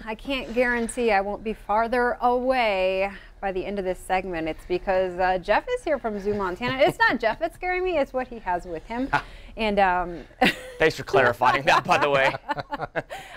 I can't guarantee I won't be farther away by the end of this segment. It's because Jeff is here from ZooMontana. It's not Jeff that's scaring me, it's what he has with him. And thanks for clarifying that, by the way.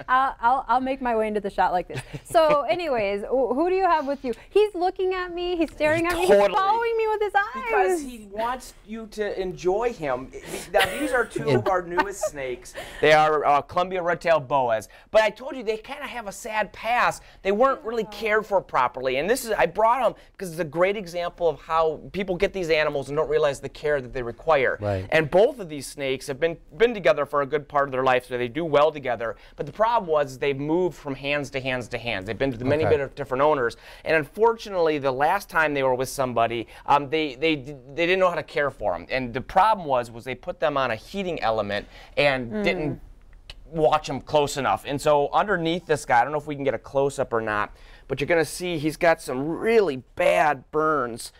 I'll make my way into the shot like this. So anyways, who do you have with you? He's looking at me, he's staring at me, he's following me with his eyes. Because he wants you to enjoy him. Now these are two of our newest snakes. They are Columbia red-tailed boas. But I told you they kind of have a sad past. They weren't really cared for properly. And this is, I brought them because it's a great example of how people get these animals and don't realize the care that they require. Right. And both of these snakes have been together for a good part of their life, so they do well together. But the problem was they've moved from hands to hands to hands. They've been to the many bit of different owners, and unfortunately, the last time they were with somebody, they didn't know how to care for them. And the problem was they put them on a heating element and didn't watch them close enough. And so underneath this guy, I don't know if we can get a close-up or not, but you're going to see he's got some really bad burns.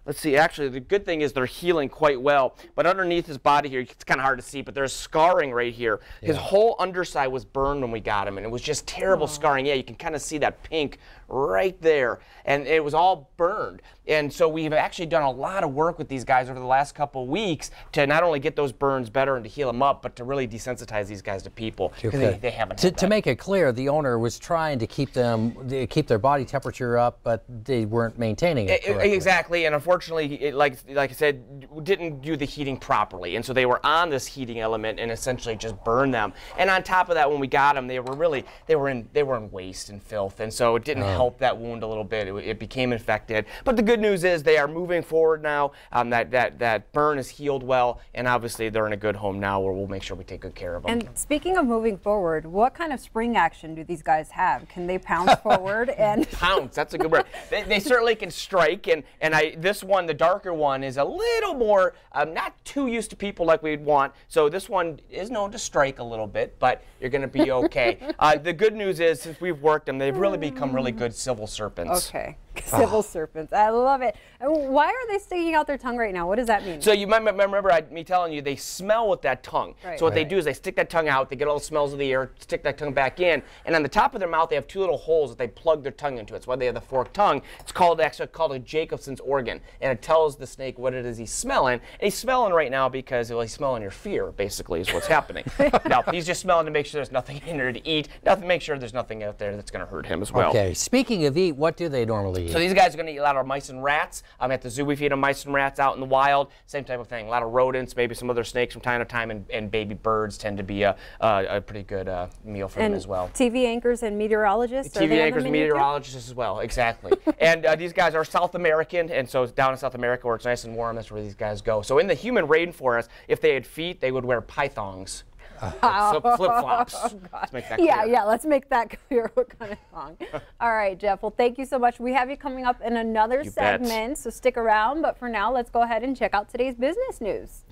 Let's see, actually, the good thing is they're healing quite well. But underneath his body here, it's kind of hard to see, but there's scarring right here. Yeah. His whole underside was burned when we got him, and it was just terrible scarring. Yeah, you can kind of see that pink right there. And it was all burned. And so we've actually done a lot of work with these guys over the last couple of weeks to not only get those burns better and to heal them up, but to really desensitize these guys to people. Because they haven't had that. To make it clear, the owner was trying to keep their body temperature up, but they weren't maintaining it correctly. Exactly, and unfortunately, like I said, didn't do the heating properly, and so they were on this heating element and essentially just burned them. And on top of that, when we got them, they were in waste and filth, and so it didn't help that wound a little bit. It became infected. But the good news is they are moving forward now. That burn is healed well, and obviously they're in a good home now where we'll make sure we take good care of them. And speaking of moving forward, what kind of spring action do these guys have? Can they pounce forward and pounce? That's a good word. They certainly can strike, and this one, the darker one, is a little more not too used to people like we'd want. So this one is known to strike a little bit, but you're going to be okay. The good news is, since we've worked them, they've really become really good civil serpents. Okay. Civil serpents. I love it. And why are they sticking out their tongue right now? What does that mean? So you might remember me telling you they smell with that tongue. Right. So what they do is they stick that tongue out, they get all the smells of the air, stick that tongue back in, and on the top of their mouth they have two little holes that they plug their tongue into. It's why they have the forked tongue. It's actually called a Jacobson's organ, and it tells the snake what it is he's smelling. And he's smelling right now because he's smelling your fear, basically, is what's happening. Now, he's just smelling to make sure there's nothing in there to eat, make sure there's nothing out there that's going to hurt him as well. Okay, speaking of eat, what do they normally eat? So these guys are going to eat a lot of mice and rats. At the zoo, we feed them mice and rats. Out in the wild, same type of thing. A lot of rodents, maybe some other snakes from time to time, and baby birds tend to be a pretty good meal for them as well. TV anchors and meteorologists? TV anchors and meteorologists as well, exactly. And these guys are South American, and so down in South America where it's nice and warm, that's where these guys go. So in the human rainforest, if they had feet, they would wear pythons. Flip-flops. Oh, let's make that clear. Yeah, let's make that clear. What kind of thong? All right, Jeff. Well, thank you so much. We have you coming up in another segment, so stick around. But for now, let's go ahead and check out today's business news.